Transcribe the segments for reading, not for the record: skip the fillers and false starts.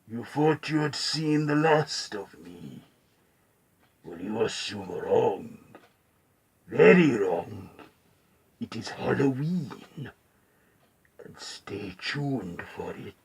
You thought you had seen the last of me. Well, you assume wrong. Very wrong. It is Halloween, and stay tuned for it.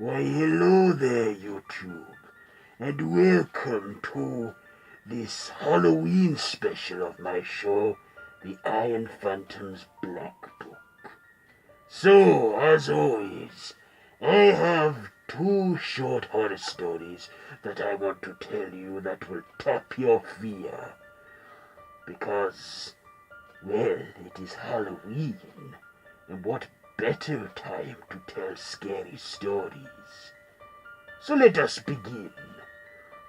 Why, hello there, YouTube, and welcome to this Halloween special of my show, The Iron Phantom's Black Book. So, as always, I have two short horror stories that I want to tell you that will tap your fear. Because, well, it is Halloween, and what better time to tell scary stories? So let us begin.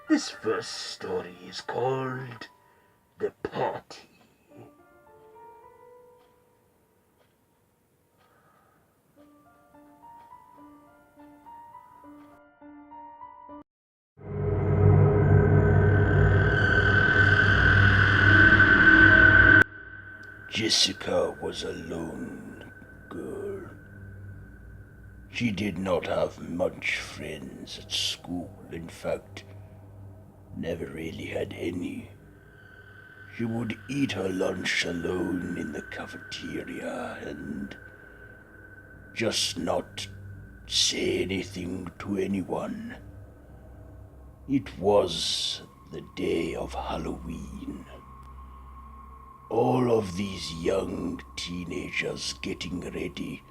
This first story is called The Party. Jessica was a lone girl. She did not have much friends at school. In fact, never really had any. She would eat her lunch alone in the cafeteria and just not say anything to anyone. It was the day of Halloween. All of these young teenagers getting ready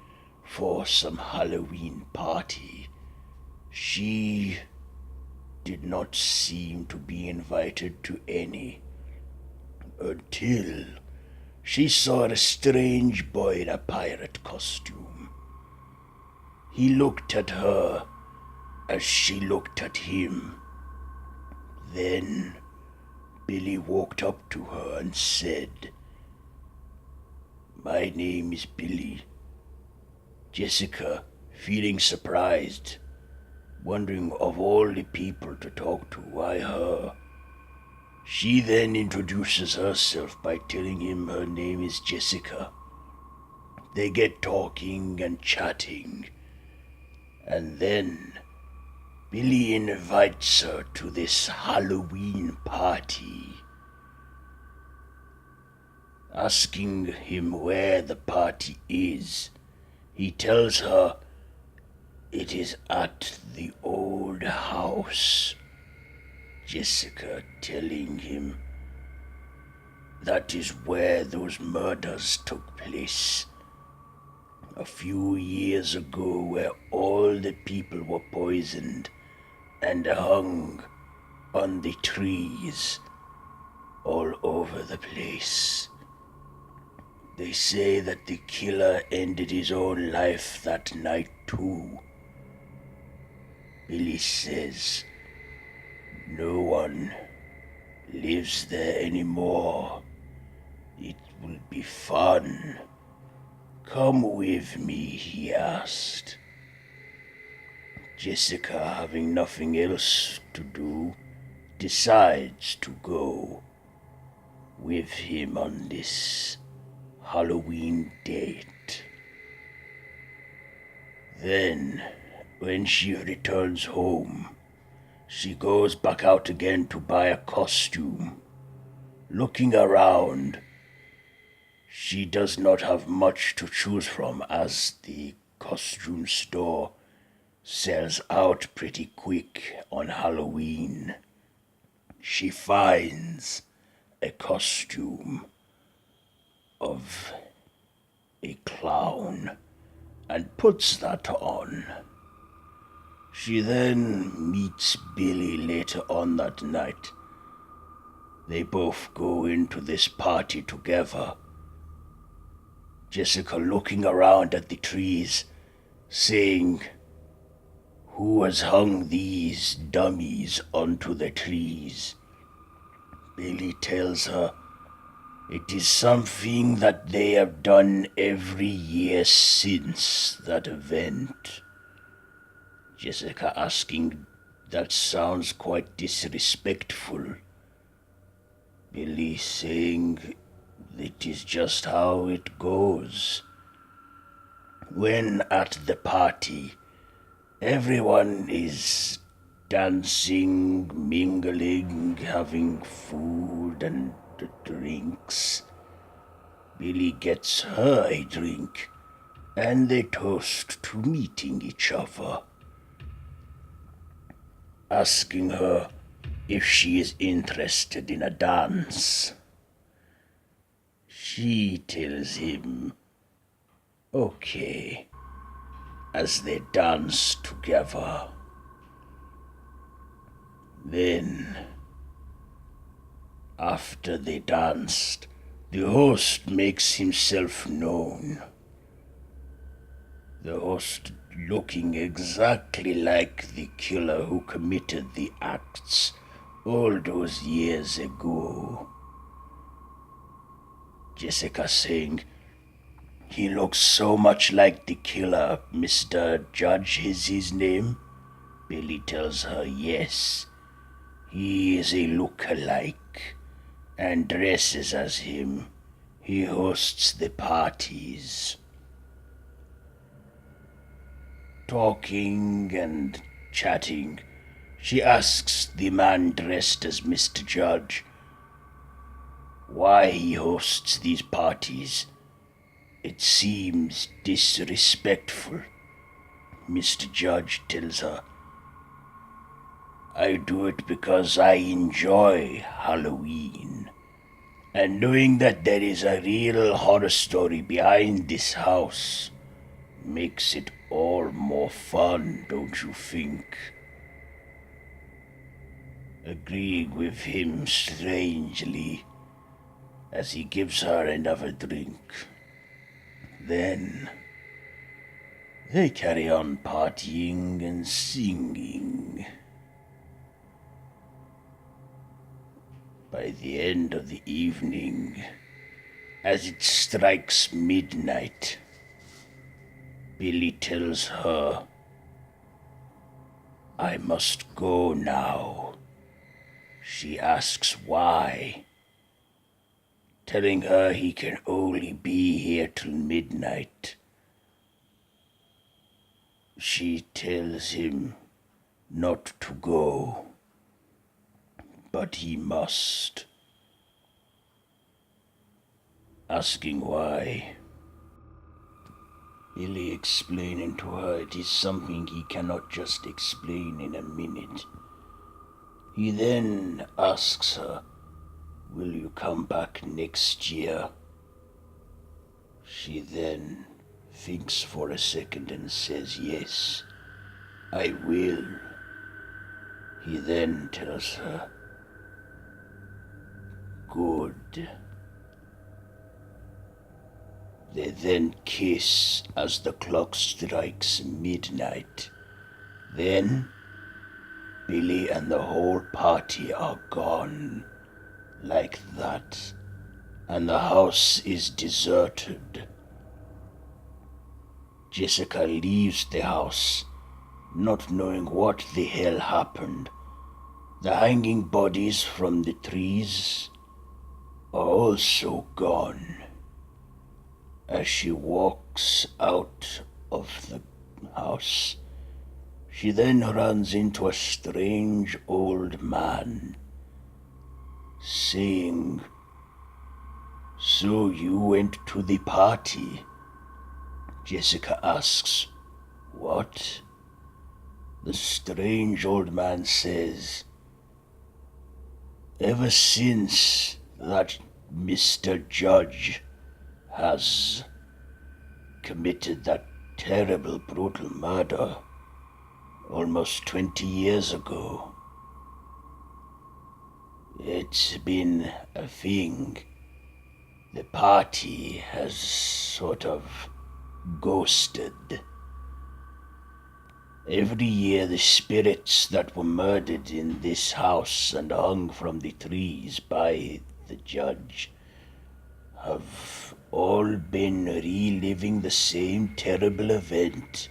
for some Halloween party. She did not seem to be invited to any until she saw a strange boy in a pirate costume. He looked at her as she looked at him. Then Billy walked up to her and said, "My name is Billy." Jessica, feeling surprised, wondering of all the people to talk to, why her? She then introduces herself by telling him her name is Jessica. They get talking and chatting, and then Billy invites her to this Halloween party, asking him where the party is. He tells her it is at the old house. Jessica telling him that is where those murders took place a few years ago, where all the people were poisoned and hung on the trees all over the place. They say that the killer ended his own life that night too. Billy says no one lives there anymore. It will be fun. Come with me, he asked. Jessica, having nothing else to do, decides to go with him on this Halloween date. Then, when she returns home, she goes back out again to buy a costume. Looking around, she does not have much to choose from, as the costume store sells out pretty quick on Halloween. She finds a costume of a clown and puts that on. She then meets Billy later on that night. They both go into this party together. Jessica looking around at the trees, saying, who has hung these dummies onto the trees. Billy tells her it is something that they have done every year since that event. Jessica asking, that sounds quite disrespectful. Billy saying it is just how it goes. When at the party, everyone is dancing, mingling, having food and drinks. Billy gets her a drink, and they toast to meeting each other. Asking her if she is interested in a dance. She tells him, okay, as they dance together. Then, after they danced, the host makes himself known. The host looking exactly like the killer who committed the acts all those years ago. Jessica saying, he looks so much like the killer, Mr. Judge is his name. Billy tells her yes, he is a look-alike and dresses as him. He hosts the parties. Talking and chatting, she asks the man dressed as Mr. Judge why he hosts these parties. It seems disrespectful. Mr. Judge tells her, I do it because I enjoy Halloween. And knowing that there is a real horror story behind this house makes it all more fun, don't you think? Agreeing with him strangely as he gives her another drink. Then they carry on partying and singing. By the end of the evening, as it strikes midnight, Billy tells her, I must go now. She asks why, telling her he can only be here till midnight. She tells him not to go, but he must. Asking why, Billy explaining to her it is something he cannot just explain in a minute. He then asks her, will you come back next year? She then thinks for a second and says, yes, I will. He then tells her, good. They then kiss as the clock strikes midnight. Then, Billy and the whole party are gone, like that, and the house is deserted. Jessica leaves the house, not knowing what the hell happened. The hanging bodies from the trees are also gone. As she walks out of the house, she then runs into a strange old man, saying, so you went to the party? Jessica asks, what? The strange old man says, ever since that Mr. Judge has committed that terrible, brutal murder almost 20 years ago, it's been a thing. The party has sort of ghosted. Every year the spirits that were murdered in this house and hung from the trees by the judge have all been reliving the same terrible event.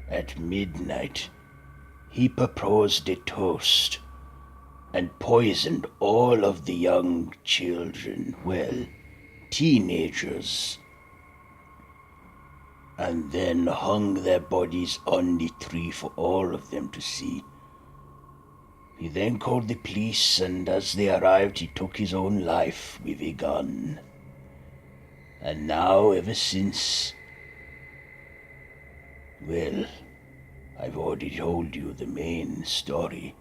At midnight, he proposed a toast and poisoned all of the young children, well, teenagers, and then hung their bodies on the tree for all of them to see. He then called the police, and as they arrived, he took his own life with a gun. And now, ever since, well, I've already told you the main story.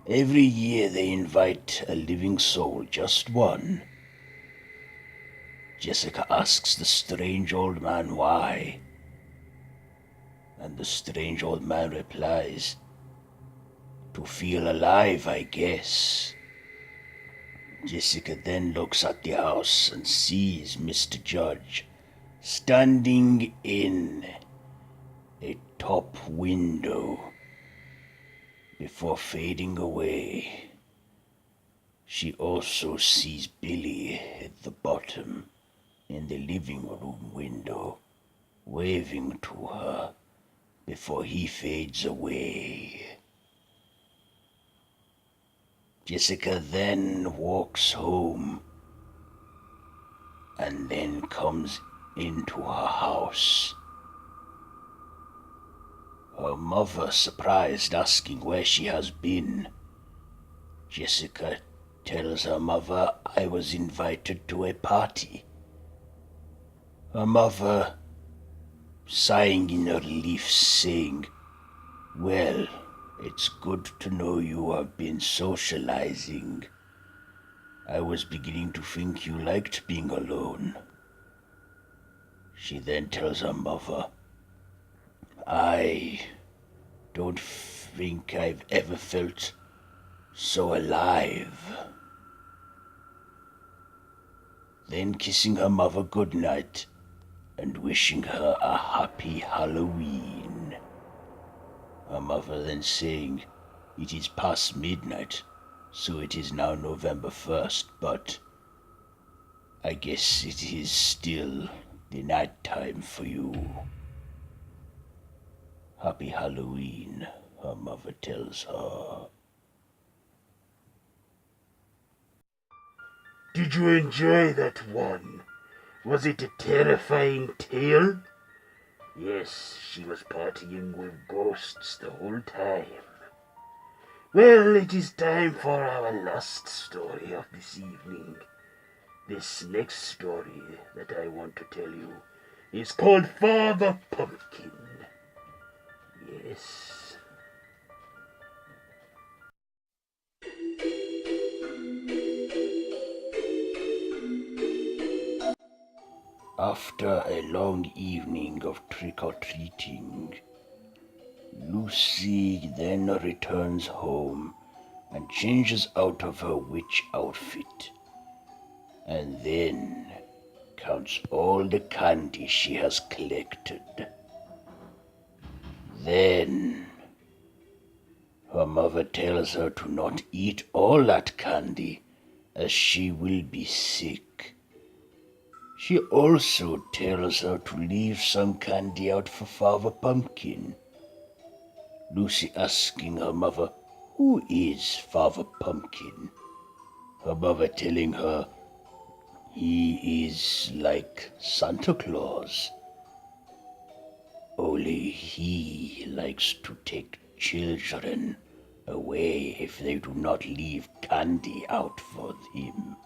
Every year they invite a living soul, just one. Jessica asks the strange old man why. And the strange old man replies, "To feel alive, I guess." Jessica then looks at the house and sees Mr. Judge standing in a top window before fading away. She also sees Billy at the bottom in the living room window, waving to her before he fades away. Jessica then walks home and then comes into her house. Her mother, surprised, asking where she has been. Jessica tells her mother, "I was invited to a party." Her mother, sighing in relief, saying, "Well, it's good to know you have been socializing. I was beginning to think you liked being alone." She then tells her mother, "I don't think I've ever felt so alive." Then kissing her mother goodnight and wishing her a happy Halloween. Her mother then saying, "It is past midnight, so it is now November 1st, but I guess it is still the night time for you." "Happy Halloween," her mother tells her. Did you enjoy that one? Was it a terrifying tale? Yes, she was partying with ghosts the whole time. Well, it is time for our last story of this evening. This next story that I want to tell you is called Father Pumpkin. Yes. After a long evening of trick-or-treating, Lucy then returns home and changes out of her witch outfit, and then counts all the candy she has collected. Then her mother tells her to not eat all that candy, as she will be sick. She also tells her to leave some candy out for Father Pumpkin. Lucy asking her mother, "Who is Father Pumpkin?" Her mother telling her, "He is like Santa Claus, only he likes to take children away if they do not leave candy out for him."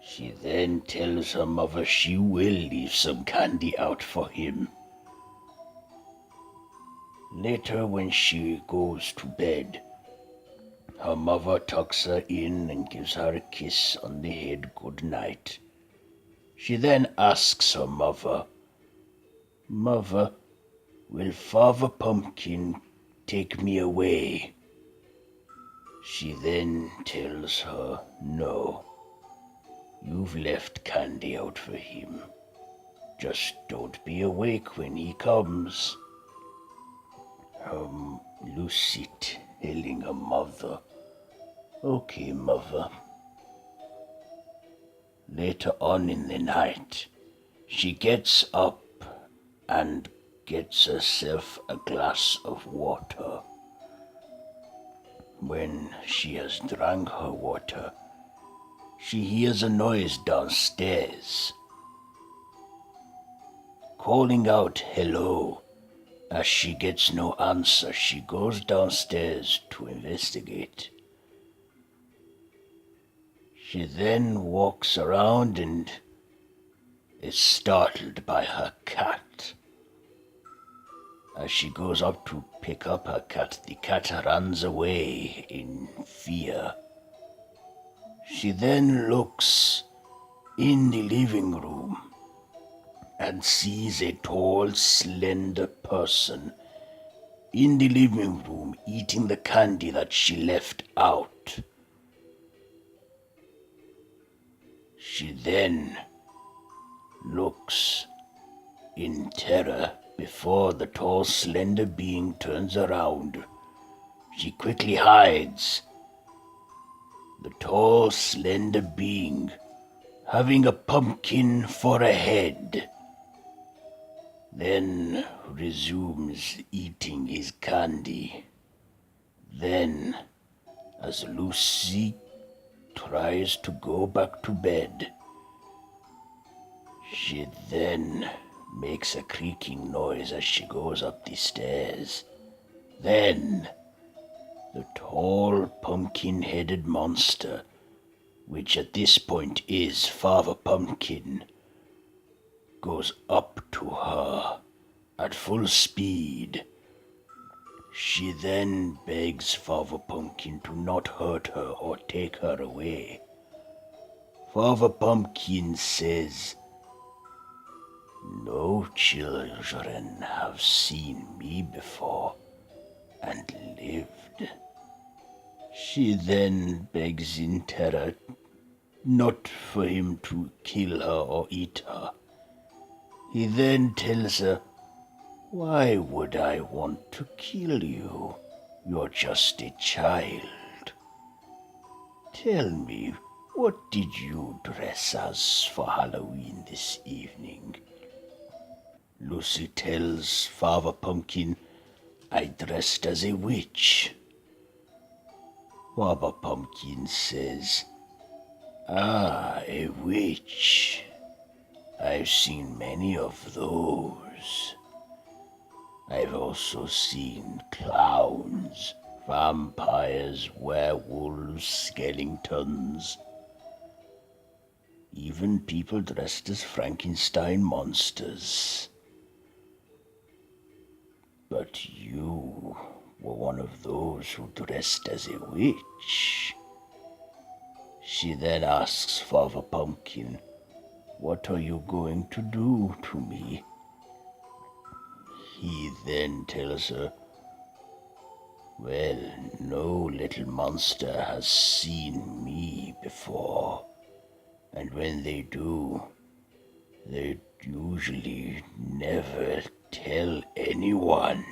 She then tells her mother she will leave some candy out for him. Later, when she goes to bed, her mother tucks her in and gives her a kiss on the head good night. She then asks her mother, "Mother, will Father Pumpkin take me away?" She then tells her, "No, you've left candy out for him. Just don't be awake when he comes." Lucy telling her mother. Okay, mother. Later on in the night, she gets up and gets herself a glass of water. When she has drunk her water, she hears a noise downstairs, calling out hello. As she gets no answer, she goes downstairs to investigate. She then walks around and is startled by her cat. As she goes up to pick up her cat, the cat runs away in fear. She then looks in the living room and sees a tall, slender person in the living room eating the candy that she left out. She then looks in terror before the tall, slender being turns around. She quickly hides. The tall, slender being, having a pumpkin for a head, then resumes eating his candy. Then, as Lucy tries to go back to bed, she then makes a creaking noise as she goes up the stairs. Then, the tall pumpkin-headed monster, which at this point is Father Pumpkin, goes up to her at full speed. She then begs Father Pumpkin to not hurt her or take her away. Father Pumpkin says, "No children have seen me before and lived." She then begs in terror not for him to kill her or eat her. He then tells her, "Why would I want to kill you? You're just a child. Tell me, what did you dress as for Halloween this evening?" Lucy tells Father Pumpkin, "I dressed as a witch." Father Pumpkin says, "Ah, a witch. I've seen many of those. I've also seen clowns, vampires, werewolves, skeletons, even people dressed as Frankenstein monsters. But you were one of those who dressed as a witch." She then asks Father Pumpkin, "What are you going to do to me?" He then tells her, "Well, no little monster has seen me before, and when they do, they usually never tell anyone.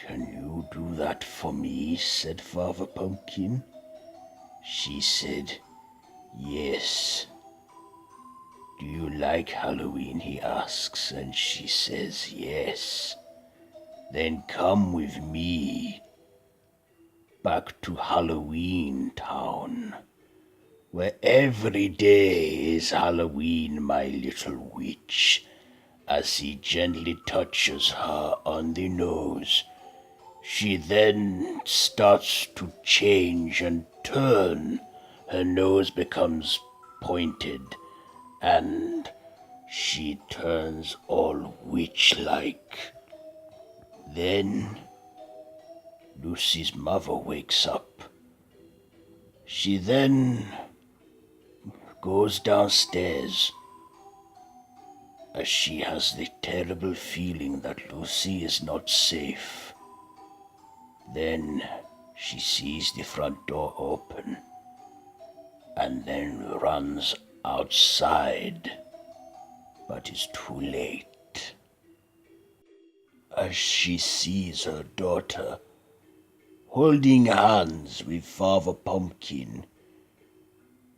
Can you do that for me?" said Father Pumpkin. She said, "Yes." "Do you like Halloween?" he asks, and she says, "Yes." "Then come with me back to Halloween Town, where every day is Halloween, my little witch." As he gently touches her on the nose, she then starts to change and turn. Her nose becomes pointed, and she turns all witch-like. Then Lucy's mother wakes up. She then goes downstairs as she has the terrible feeling that Lucy is not safe. Then she sees the front door open and then runs outside, but is too late. as she sees her daughter holding hands with Father Pumpkin.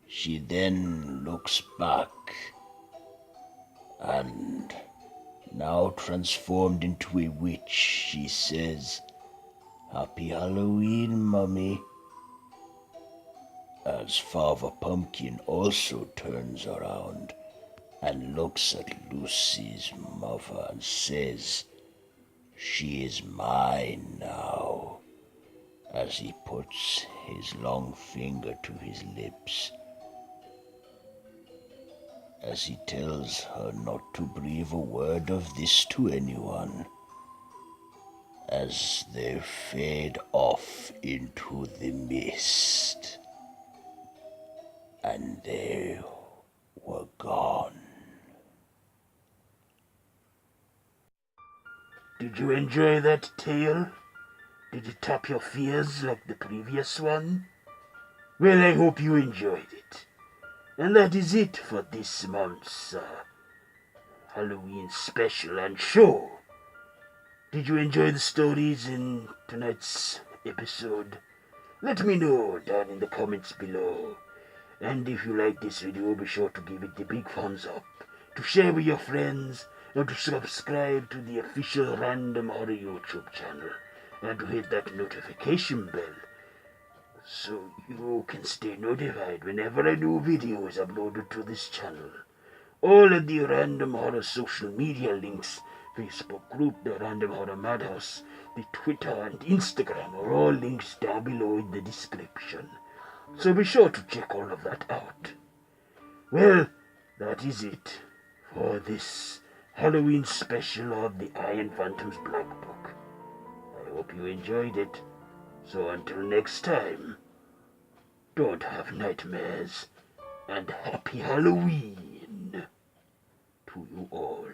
She then looks back and, now transformed into a witch, she says, "Happy Halloween, Mummy," as Father Pumpkin also turns around and looks at Lucy's mother and says, "She is mine now," as he puts his long finger to his lips, as he tells her not to breathe a word of this to anyone, as they fade off into the mist. And they were gone. Did you enjoy that tale? Did it top your fears like the previous one? Well, I hope you enjoyed it. And that is it for this month's Halloween special and show. Did you enjoy the stories in tonight's episode? Let me know down in the comments below. And if you like this video, be sure to give it the big thumbs up, to share with your friends, and to subscribe to the official Random Horror YouTube channel, and to hit that notification bell so you can stay notified whenever a new video is uploaded to this channel. All of the Random Horror social media links, Facebook group, the Random Horror Madhouse, the Twitter and Instagram are all links down below in the description. So be sure to check all of that out. Well, that is it for this Halloween special of the Iron Phantom's Black Book. I hope you enjoyed it. So until next time, don't have nightmares, and happy Halloween to you all.